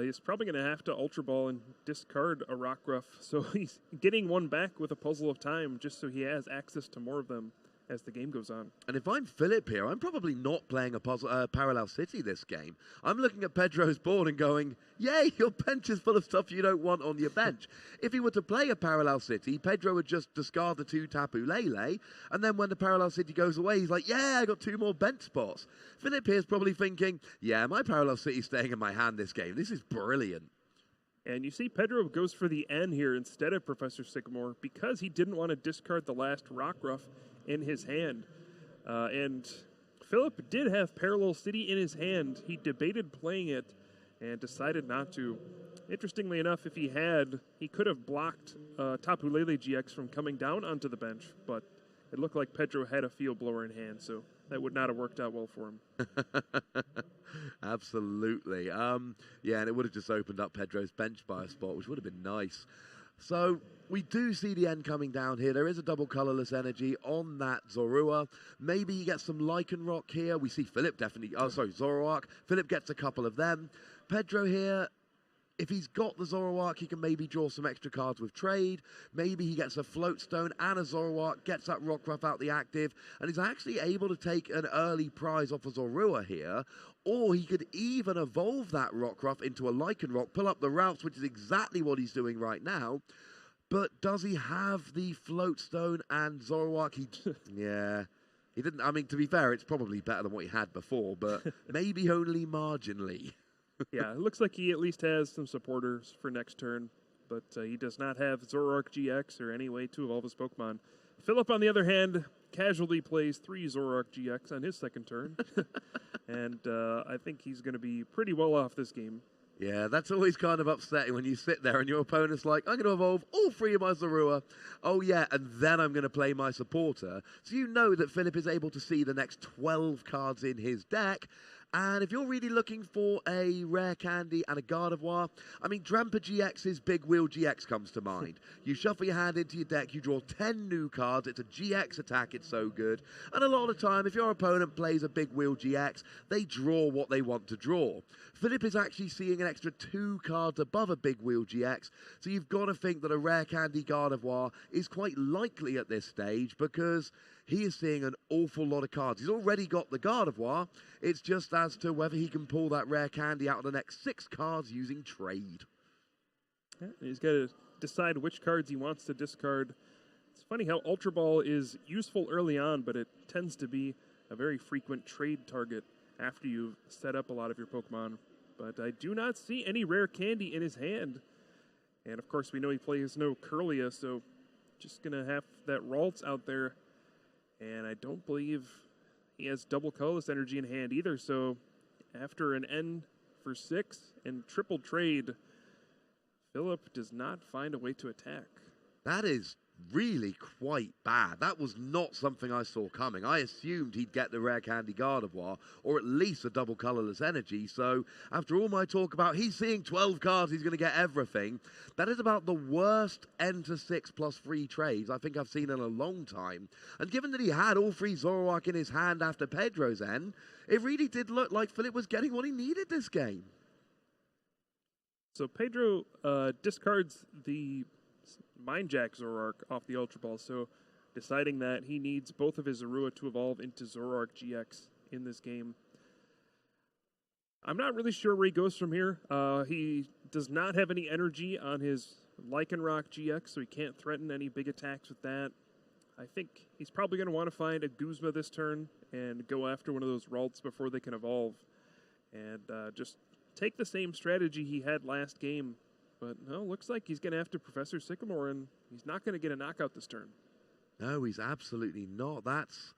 he's probably going to have to Ultra Ball and discard a Rockruff. So he's getting one back with a Puzzle of Time just so he has access to more of them as the game goes on. And if I'm Philip here, I'm probably not playing a Parallel City this game. I'm looking at Pedro's board and going, yay, your bench is full of stuff you don't want on your bench. If he were to play a Parallel City, Pedro would just discard the 2 Tapu Lele, and then when the Parallel City goes away, he's like, yeah, I got 2 more bench spots. Philip here's probably thinking, yeah, my Parallel City's staying in my hand this game. This is brilliant. And you see Pedro goes for the N here instead of Professor Sycamore because he didn't want to discard the last Rockruff in his hand. And Philip did have Parallel City in his hand. He debated playing it and decided not to. Interestingly enough, if he had, he could have blocked Tapu Lele GX from coming down onto the bench, but it looked like Pedro had a Field Blower in hand, so that would not have worked out well for him. Absolutely. Yeah, and it would have just opened up Pedro's bench by a spot, which would have been nice. So we do see the end coming down here. There is a double colorless energy on that Zorua. Maybe you get some Lycanroc here. We see Philip definitely, Zoroark. Philip gets a couple of them. Pedro here, if he's got the Zoroark, he can maybe draw some extra cards with trade. Maybe he gets a Floatstone and a Zoroark, gets that Rockruff out the active, and is actually able to take an early prize off a Zorua here. Or he could even evolve that Rockruff into a Lycanroc, pull up the routes, which is exactly what he's doing right now. But does he have the Floatstone and Zoroark? Yeah. He didn't. I mean, to be fair, it's probably better than what he had before, but maybe only marginally. Yeah, it looks like he at least has some supporters for next turn, but he does not have Zoroark GX or any way to evolve his Pokemon. Philip, on the other hand, casually plays 3 Zoroark GX on his second turn, and I think he's going to be pretty well off this game. Yeah, that's always kind of upsetting when you sit there and your opponent's like, I'm going to evolve all 3 of my Zorua. Oh, yeah, and then I'm going to play my supporter. So you know that Philip is able to see the next 12 cards in his deck. And if you're really looking for a Rare Candy and a Gardevoir, I mean, Drampa GX's Big Wheel GX comes to mind. You shuffle your hand into your deck, you draw 10 new cards, it's a GX attack, it's so good. And a lot of time, if your opponent plays a Big Wheel GX, they draw what they want to draw. Philip is actually seeing an extra 2 cards above a Big Wheel GX, so you've got to think that a Rare Candy Gardevoir is quite likely at this stage because he is seeing an awful lot of cards. He's already got the Gardevoir. It's just as to whether he can pull that rare candy out of the next 6 cards using trade. Yeah, he's got to decide which cards he wants to discard. It's funny how Ultra Ball is useful early on, but it tends to be a very frequent trade target after you've set up a lot of your Pokemon. But I do not see any rare candy in his hand. And of course, we know he plays no Curlia, so just going to have that Ralts out there. And I don't believe he has double colorless energy in hand either. So after an N for 6 and triple trade, Philip does not find a way to attack. That is really quite bad. That was not something I saw coming. I assumed he'd get the rare candy Gardevoir, or at least a double colorless energy. So after all my talk about he's seeing 12 cards, he's going to get everything, that is about the worst N to 6 plus free trades I think I've seen in a long time. And given that he had all 3 Zoroark in his hand after Pedro's N, it really did look like Philip was getting what he needed this game. So Pedro discards the Mind Jack Zoroark off the Ultra Ball, so deciding that he needs both of his Zorua to evolve into Zoroark GX in this game. I'm not really sure where he goes from here. He does not have any energy on his Lycanroc GX, so he can't threaten any big attacks with that. I think he's probably going to want to find a Guzma this turn and go after one of those Ralts before they can evolve. And just take the same strategy he had last game. But no, looks like he's going to have to Professor Sycamore, and he's not going to get a knockout this turn. No, he's absolutely not. That's,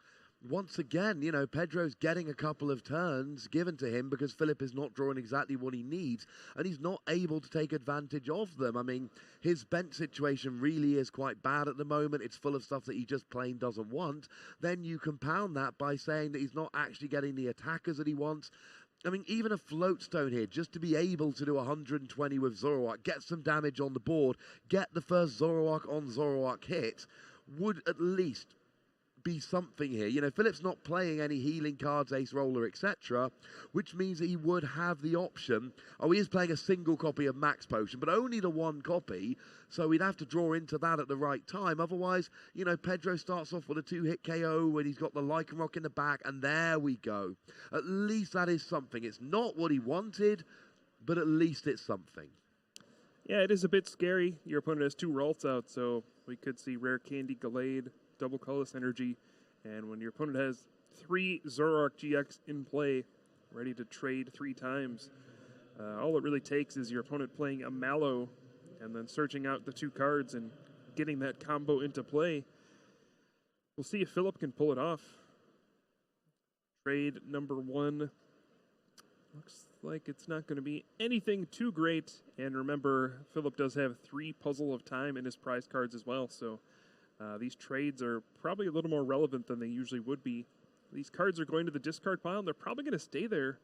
once again, you know, Pedro's getting a couple of turns given to him because Philip is not drawing exactly what he needs, and he's not able to take advantage of them. I mean, his bench situation really is quite bad at the moment. It's full of stuff that he just plain doesn't want. Then you compound that by saying that he's not actually getting the attackers that he wants. I mean, even a Floatstone here, just to be able to do 120 with Zoroark, get some damage on the board, get the first Zoroark on Zoroark hit, would at least be something here. You know, Philip's not playing any healing cards, Ace Roller, etc., which means that he would have the option. Oh, he is playing a single copy of Max Potion, but only the 1 copy, so he'd have to draw into that at the right time. Otherwise, you know, Pedro starts off with a 2-hit KO when he's got the Lycanroc in the back, and there we go. At least that is something. It's not what he wanted, but at least it's something. Yeah, it is a bit scary. Your opponent has 2 Ralts out, so we could see Rare Candy, Gallade, double colorless energy, and when your opponent has 3 Zoroark GX in play, ready to trade 3 times, all it really takes is your opponent playing a Mallow and then searching out the 2 cards and getting that combo into play. We'll see if Philip can pull it off. Trade number 1 looks like it's not going to be anything too great, and remember, Philip does have 3 Puzzle of Time in his prize cards as well, so these trades are probably a little more relevant than they usually would be. These cards are going to the discard pile, and they're probably going to stay there.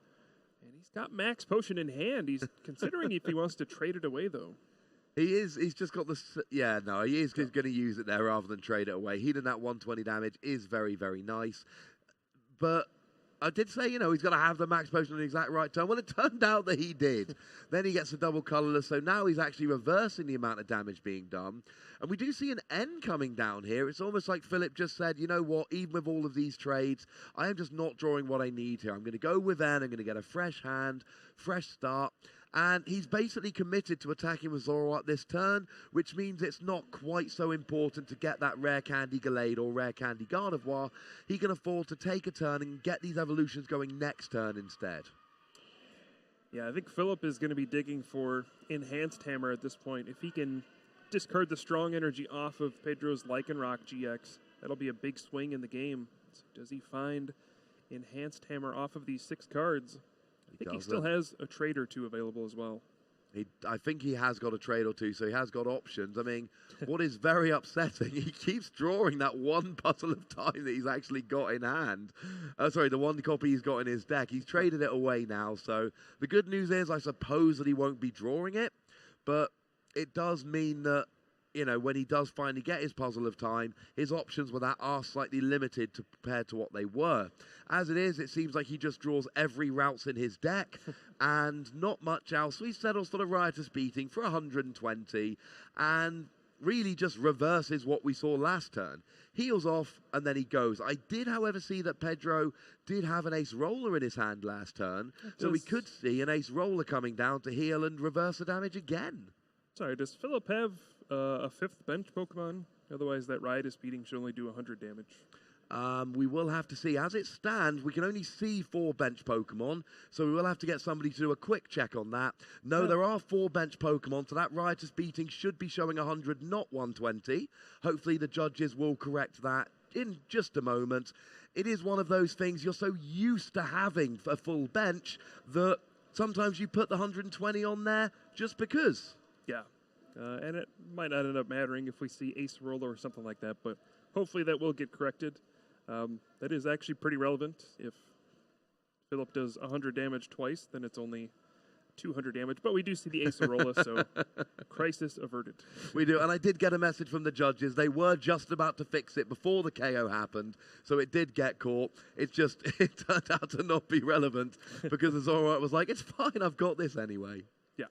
And he's got Max Potion in hand. He's considering if he wants to trade it away, though. He is. He's just got this. Yeah, no, he is going to use it there rather than trade it away. Healing that 120 damage is very, very nice. But I did say, you know, he's got to have the Max Potion at the exact right time. Well, it turned out that he did. Then he gets a double colorless, so now he's actually reversing the amount of damage being done. And we do see an N coming down here. It's almost like Philip just said, you know what, even with all of these trades, I am just not drawing what I need here. I'm going to go with N. I'm going to get a fresh hand, fresh start. And he's basically committed to attacking with Zoroark this turn, which means it's not quite so important to get that Rare Candy Gallade or Rare Candy Gardevoir. He can afford to take a turn and get these evolutions going next turn instead. Yeah, I think Philip is going to be digging for Enhanced Hammer at this point. If he can discard the strong energy off of Pedro's Lycanroc GX, that'll be a big swing in the game. So does he find Enhanced Hammer off of these 6 cards? I think he still has a trade or 2 available as well. I think he has got a trade or 2, so he has got options. I mean, what is very upsetting, he keeps drawing that 1 Puzzle of Time that he's actually got in hand. Sorry, the 1 copy he's got in his deck. He's traded it away now, so the good news is I suppose that he won't be drawing it, but it does mean that, you know, when he does finally get his Puzzle of Time, his options with that are slightly limited compared to what they were. As it is, it seems like he just draws every routes in his deck and not much else. So he settles for the Riotous Beating for 120. And really just reverses what we saw last turn. Heals off, and then he goes. I did, however, see that Pedro did have an ace roller in his hand last turn, so we could see an ace roller coming down to heal and reverse the damage again. Sorry, does Philip have a 5th bench Pokemon? Otherwise, that Riotous Beating should only do 100 damage. We will have to see. As it stands, we can only see 4 bench Pokemon, so we will have to get somebody to do a quick check on that. No, there are 4 bench Pokemon, so that Riotous Beating should be showing 100, not 120. Hopefully the judges will correct that in just a moment. It is one of those things you're so used to having a full bench that sometimes you put the 120 on there just because. Yeah, and it might not end up mattering if we see Ace Roller or something like that, but hopefully that will get corrected. That is actually pretty relevant. If Philip does 100 damage twice, then it's only 200 damage. But we do see the Ace Roller, so crisis averted. We do, and I did get a message from the judges. They were just about to fix it before the KO happened, so it did get caught. It turned out to not be relevant because the Zoroark was like, it's fine, I've got this anyway. Yeah.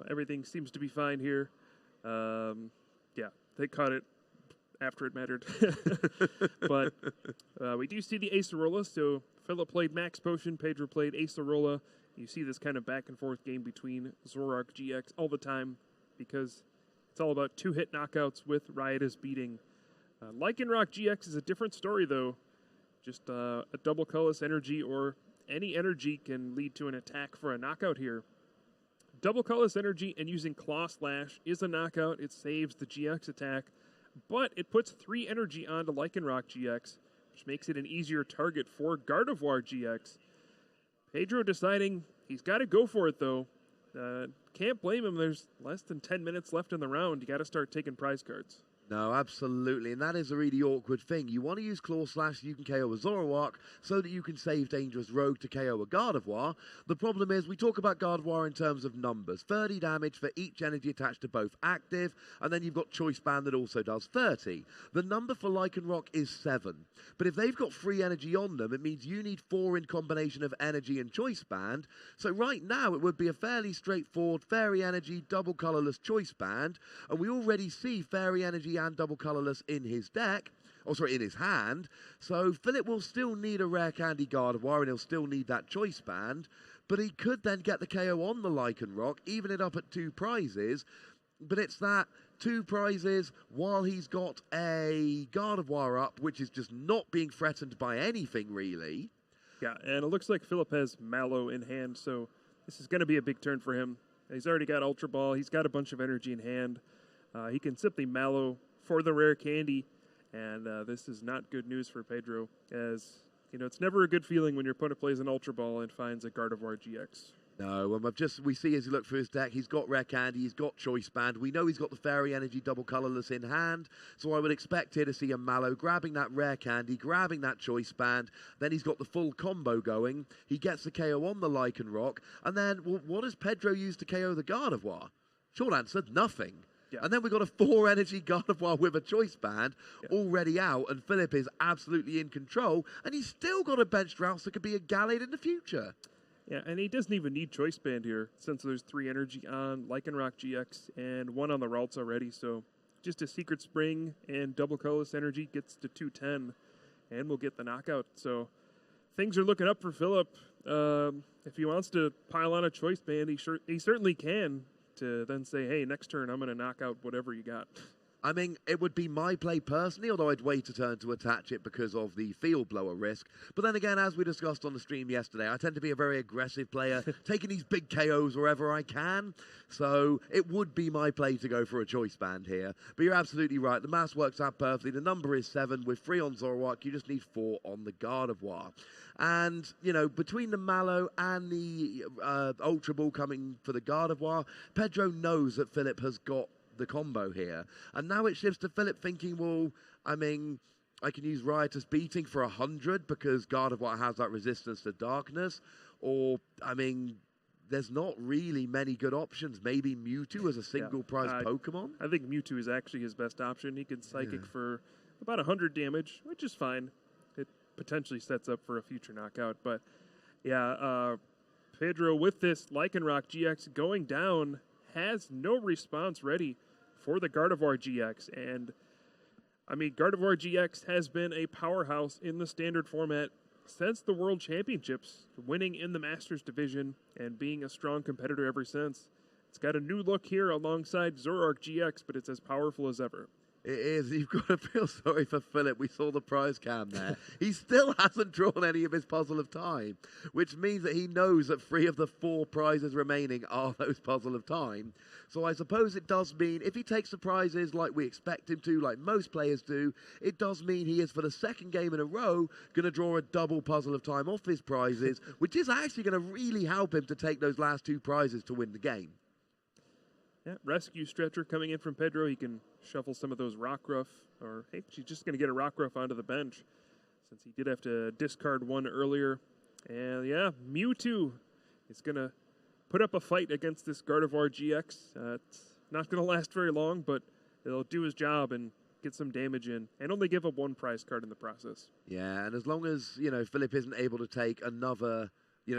Everything seems to be fine here. Yeah, they caught it after it mattered. But we do see the Acerola. So Philip played Max Potion, Pedro played Acerola. You see this kind of back and forth game between Zoroark GX all the time because it's all about 2-hit knockouts with Riotous Beating. Lycanroc GX is a different story, though. Just a double colorless energy or any energy can lead to an attack for a knockout here. Double colorless energy and using Claw Slash is a knockout. It saves the GX attack, but it puts 3 energy onto Lycanroc GX, which makes it an easier target for Gardevoir GX. Pedro deciding he's got to go for it, though. Can't blame him. There's less than 10 minutes left in the round. You got to start taking prize cards. No, absolutely, and that is a really awkward thing. You want to use Claw Slash so you can KO a Zoroark so that you can save Dangerous Rogue to KO a Gardevoir. The problem is we talk about Gardevoir in terms of numbers. 30 damage for each energy attached to both active, and then you've got Choice Band that also does 30. The number for Lycanroc is 7, but if they've got free energy on them, it means you need 4 in combination of energy and Choice Band. So right now it would be a fairly straightforward Fairy Energy, double colorless Choice Band, and we already see Fairy Energy and double colorless in his deck, in his hand. So Philip will still need a Rare Candy Gardevoir and he'll still need that Choice Band, but he could then get the KO on the Lycanroc, even it up at 2 prizes. But it's that 2 prizes while he's got a Gardevoir up, which is just not being threatened by anything really. Yeah, and it looks like Philip has Mallow in hand, so this is going to be a big turn for him. He's already got Ultra Ball. He's got a bunch of energy in hand. He can simply Mallow for the Rare Candy, and this is not good news for Pedro, as you know, it's never a good feeling when your opponent plays an Ultra Ball and finds a Gardevoir GX. No, we see as you look through his deck, he's got Rare Candy, he's got Choice Band. We know he's got the Fairy Energy double colorless in hand, so I would expect here to see a Mallow grabbing that Rare Candy, grabbing that Choice Band. Then he's got the full combo going. He gets the KO on the Lycanroc, and then what does Pedro use to KO the Gardevoir? Short answer, nothing. Yeah. And then we've got a 4 energy Gardevoir with a Choice Band already out, and Philip is absolutely in control, and he's still got a bench Rouse that could be a Gallade in the future. Yeah, and he doesn't even need Choice Band here, since there's 3 energy on Lycanroc GX and 1 on the Ralts already, so just a Secret Spring and double colorless energy gets to 210, and we'll get the knockout. So things are looking up for Philip. If he wants to pile on a Choice Band, he certainly can, to then say, hey, next turn I'm going to knock out whatever you got. I mean, it would be my play personally, although I'd wait a turn to attach it because of the field blower risk. But then again, as we discussed on the stream yesterday, I tend to be a very aggressive player, taking these big KOs wherever I can. So it would be my play to go for a Choice Band here. But you're absolutely right. The math works out perfectly. The number is 7 with 3 on Zoroark. You just need 4 on the Gardevoir. And, you know, between the Mallow and the Ultra Ball coming for the Gardevoir, Pedro knows that Philip has got the combo here. And now it shifts to Philip thinking, well, I mean, I can use Riotous Beating for 100 because Gardevoir has that resistance to darkness. Or, I mean, there's not really many good options. Maybe Mewtwo as a single prize Pokemon? I think Mewtwo is actually his best option. He can Psychic for about 100 damage, which is fine. It potentially sets up for a future knockout. But, yeah, Pedro with this Lycanroc GX going down has no response ready for the Gardevoir GX. And, I mean, Gardevoir GX has been a powerhouse in the standard format since the World Championships, winning in the Masters division and being a strong competitor ever since. It's got a new look here alongside Zoroark GX, but it's as powerful as ever. It is. You've got to feel sorry for Philip. We saw the prize cam there. He still hasn't drawn any of his puzzle of time, which means that he knows that 3 of the 4 prizes remaining are those puzzle of time. So I suppose it does mean if he takes the prizes like we expect him to, like most players do, it does mean he is, for the second game in a row, going to draw a double puzzle of time off his prizes, which is actually going to really help him to take those last 2 prizes to win the game. Yeah, rescue stretcher coming in from Pedro. He can shuffle some of those Rockruff, or hey, she's just going to get a Rockruff onto the bench since he did have to discard 1 earlier. And yeah, Mewtwo is going to put up a fight against this Gardevoir GX. It's not going to last very long, but it'll do his job and get some damage in and only give up 1 prize card in the process. Yeah, and as long as, Philip isn't able to take another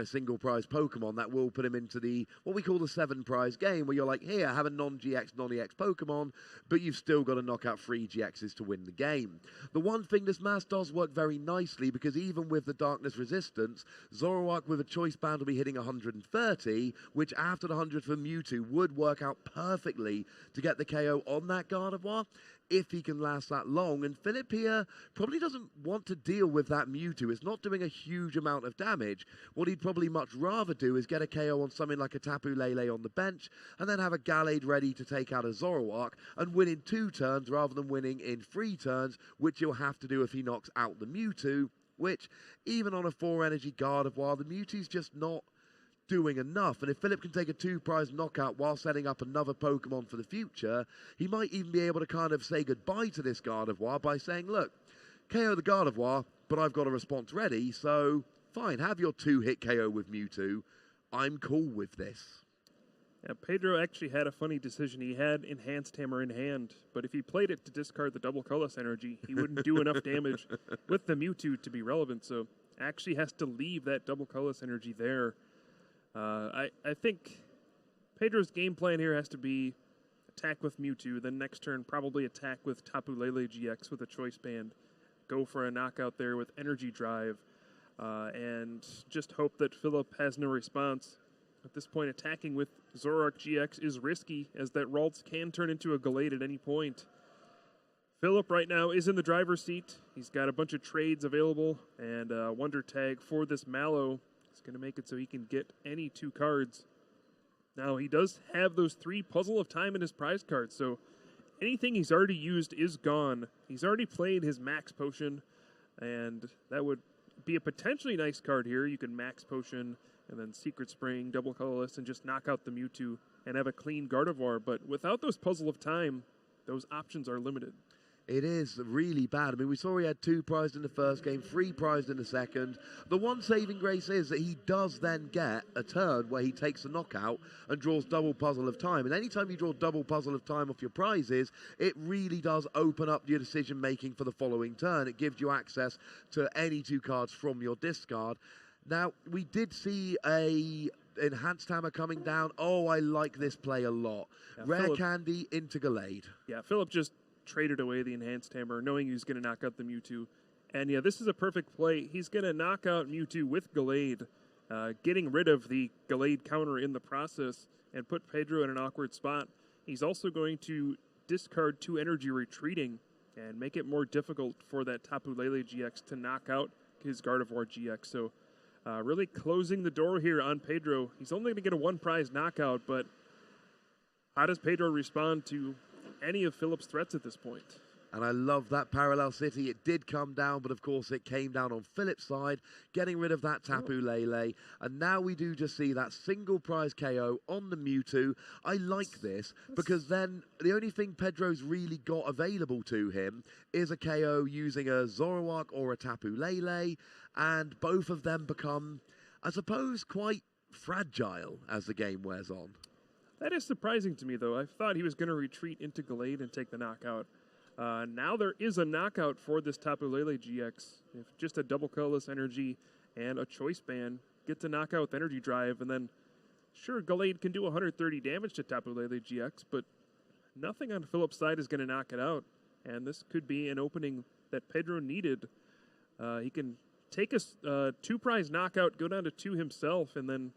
single prize Pokemon, that will put him into the what we call the 7 prize game, where you're like, here, have a non-GX, non-EX Pokemon, but you've still got to knock out 3 GXs to win the game. The one thing, this math does work very nicely, because even with the Darkness Resistance, Zoroark with a choice band will be hitting 130, which after the 100 for Mewtwo would work out perfectly to get the KO on that Gardevoir, if he can last that long. And Philip here probably doesn't want to deal with that Mewtwo. It's not doing a huge amount of damage. What he'd probably much rather do is get a KO on something like a Tapu Lele on the bench, and then have a Gallade ready to take out a Zoroark and win in 2 turns rather than winning in 3 turns, which he'll have to do if he knocks out the Mewtwo, which, even on a 4 energy Gardevoir, the Mewtwo's just not doing enough. And if Philip can take a 2 prize knockout while setting up another Pokemon for the future, he might even be able to kind of say goodbye to this Gardevoir by saying, look, KO the Gardevoir, but I've got a response ready, so fine, have your 2-hit KO with Mewtwo. I'm cool with this. Yeah, Pedro actually had a funny decision. He had Enhanced Hammer in hand, but if he played it to discard the double colorless energy, he wouldn't do enough damage with the Mewtwo to be relevant, so actually has to leave that double colorless energy there. I think Pedro's game plan here has to be attack with Mewtwo, then next turn probably attack with Tapu Lele GX with a choice band, go for a knockout there with Energy Drive, and just hope that Philip has no response. At this point, attacking with Zoroark GX is risky, as that Ralts can turn into a Gallade at any point. Philip right now is in the driver's seat. He's got a bunch of trades available, and Wonder Tag for this Mallow. Going to make it so he can get any 2 cards. Now, he does have those 3 puzzle of time in his prize cards, so anything he's already used is gone. He's already played his Max Potion, and that would be a potentially nice card here. You can Max Potion and then Secret Spring, double colorless, and just knock out the Mewtwo and have a clean Gardevoir. But without those puzzle of time, those options are limited. It is really bad. I mean, we saw he had 2 prized in the first game, 3 prized in the second. The one saving grace is that he does then get a turn where he takes a knockout and draws double puzzle of time. And anytime you draw double puzzle of time off your prizes, it really does open up your decision making for the following turn. It gives you access to any 2 cards from your discard. Now, we did see a Enhanced Hammer coming down. Oh, I like this play a lot. Yeah, Rare Candy into Gallade. Yeah, Philip just traded away the Enhanced Hammer, knowing he was going to knock out the Mewtwo. And yeah, this is a perfect play. He's going to knock out Mewtwo with Gallade, getting rid of the Gallade counter in the process and put Pedro in an awkward spot. He's also going to discard 2 energy retreating and make it more difficult for that Tapu Lele GX to knock out his Gardevoir GX. So really closing the door here on Pedro. He's only going to get a 1 prize knockout, but how does Pedro respond to any of Philip's threats at this point? And I love that Parallel City. It did come down, but of course it came down on Philip's side, getting rid of that Tapu Lele. And now we do just see that single prize KO on the Mewtwo. I like this, because then the only thing Pedro's really got available to him is a KO using a Zoroark or a Tapu Lele, and both of them become, I suppose, quite fragile as the game wears on. That is surprising to me, though. I thought he was going to retreat into Gallade and take the knockout. Now there is a knockout for this Tapu Lele GX. If just a double colorless energy and a choice band, get to knock out with Energy Drive, and then Sure, Gallade can do 130 damage to Tapu Lele GX, but nothing on Philip's side is going to knock it out. And this could be an opening that Pedro needed. He can take a 2-prize knockout, go down to 2 himself, and then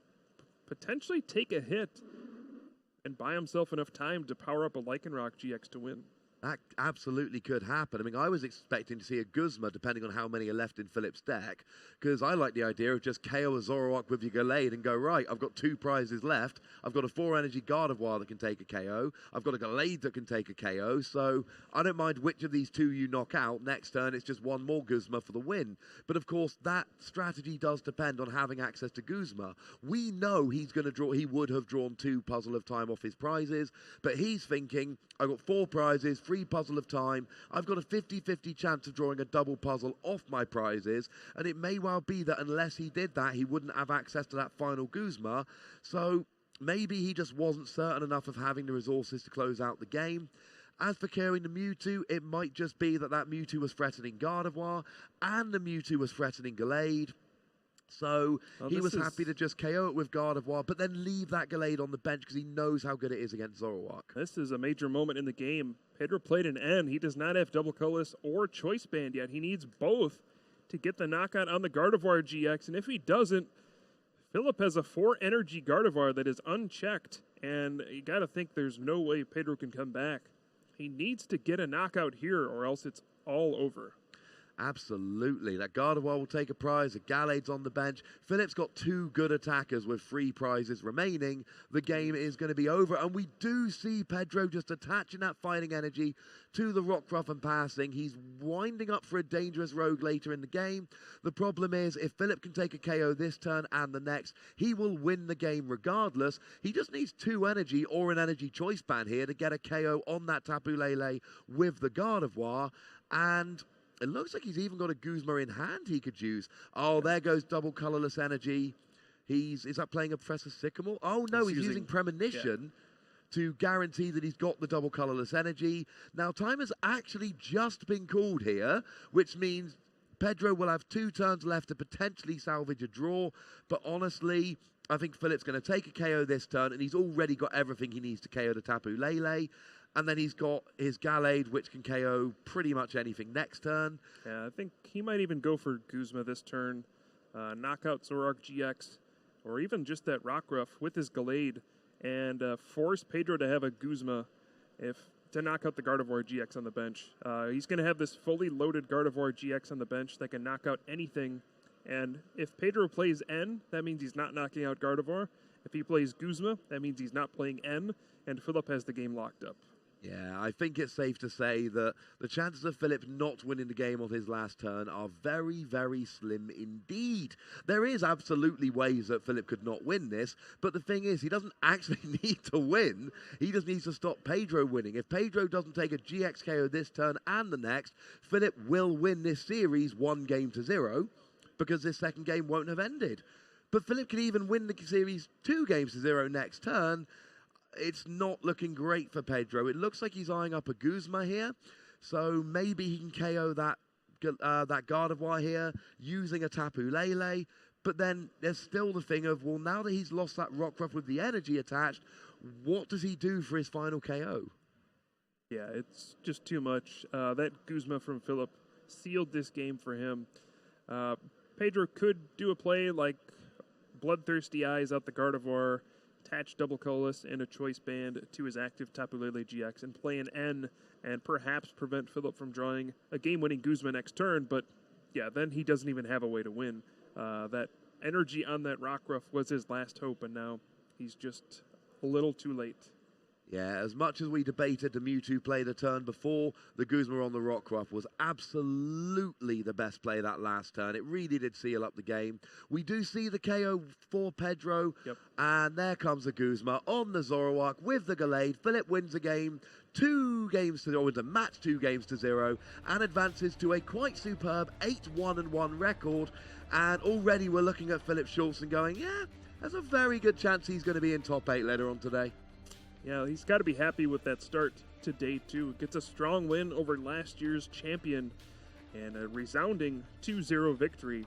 potentially take a hit and buy himself enough time to power up a Lycanroc GX to win. That absolutely could happen. I mean, I was expecting to see a Guzma, depending on how many are left in Philip's deck, because I like the idea of just KO a Zoroark with your Gallade and go, right, I've got 2 prizes left. I've got a 4-energy Gardevoir that can take a KO. I've got a Gallade that can take a KO, so I don't mind which of these 2 you knock out. Next turn, it's just 1 more Guzma for the win. But of course, that strategy does depend on having access to Guzma. We know he's going to draw, he would have drawn 2 Puzzle of Time off his prizes, but he's thinking, I've got 4 prizes, 3 Puzzle of Time. I've got a 50-50 chance of drawing a double puzzle off my prizes, and it may well be that unless he did that, he wouldn't have access to that final Guzma. So maybe he just wasn't certain enough of having the resources to close out the game. As for carrying the Mewtwo, it might just be that that Mewtwo was threatening Gardevoir, and the Mewtwo was threatening Gallade. So he was happy to just KO it with Gardevoir, but then leave that Gallade on the bench because he knows how good it is against Zoroark. This is a major moment in the game. Pedro played an N. He does not have Double Colorless or Choice Band yet. He needs both to get the knockout on the Gardevoir GX, and if he doesn't, Philip has a 4-energy Gardevoir that is unchecked, and you got to think there's no way Pedro can come back. He needs to get a knockout here, or else it's all over. Absolutely. That Gardevoir will take a prize. The Gallade's on the bench. Philip's got 2 good attackers with 3 prizes remaining. The game is going to be over. And we do see Pedro just attaching that fighting energy to the Rockruff and passing. He's winding up for a dangerous rogue later in the game. The problem is, if Philip can take a KO this turn and the next, he will win the game regardless. He just needs 2 energy or an energy choice band here to get a KO on that Tapu Lele with the Gardevoir. And it looks like he's even got a Guzma in hand he could use. Oh, there goes double colorless energy. Is that playing a Professor Sycamore? Oh, no, he's using Premonition to guarantee that he's got the double colorless energy. Now, time has actually just been called here, which means Pedro will have 2 turns left to potentially salvage a draw. But honestly, I think Philip's going to take a KO this turn, and he's already got everything he needs to KO the Tapu Lele. And then he's got his Gallade, which can KO pretty much anything next turn. Yeah, I think he might even go for Guzma this turn, knock out Zoroark GX, or even just that Rockruff with his Gallade, and force Pedro to have a Guzma to knock out the Gardevoir GX on the bench. He's going to have this fully loaded Gardevoir GX on the bench that can knock out anything. And if Pedro plays N, that means he's not knocking out Gardevoir. If he plays Guzma, that means he's not playing N, and Philip has the game locked up. Yeah, I think it's safe to say that the chances of Philip not winning the game on his last turn are very, very slim indeed. There is absolutely ways that Philip could not win this, but the thing is, he doesn't actually need to win. He just needs to stop Pedro winning. If Pedro doesn't take a GX KO this turn and the next, Philip will win this series 1-0, because this second game won't have ended. But Philip can even win the series 2-0 next turn. It's not looking great for Pedro. It looks like he's eyeing up a Guzma here, so maybe he can KO that Gardevoir here using a Tapu Lele. But then there's still the thing of, well, now that he's lost that Rockruff with the energy attached, what does he do for his final KO? Yeah, it's just too much. That Guzma from Philip sealed this game for him. Pedro could do a play like Bloodthirsty Eyes out the Gardevoir, attach Double Colorless and a Choice Band to his active Tapu Lele GX and play an N and perhaps prevent Philip from drawing a game-winning Guzma next turn. But yeah, then he doesn't even have a way to win. That energy on that Rockruff was his last hope, and now he's just a little too late. Yeah, as much as we debated the Mewtwo play the turn before, the Guzma on the Rockruff was absolutely the best play that last turn. It really did seal up the game. We do see the KO for Pedro, and there comes the Guzma on the Zoroark with the Gallade. Philip wins the game, 2-0, and advances to a quite superb 8-1-1 record. And already we're looking at Philip Schulz and going, yeah, there's a very good chance he's going to be in top 8 later on today. Yeah, he's got to be happy with that start to day 2. Gets a strong win over last year's champion and a resounding 2-0 victory.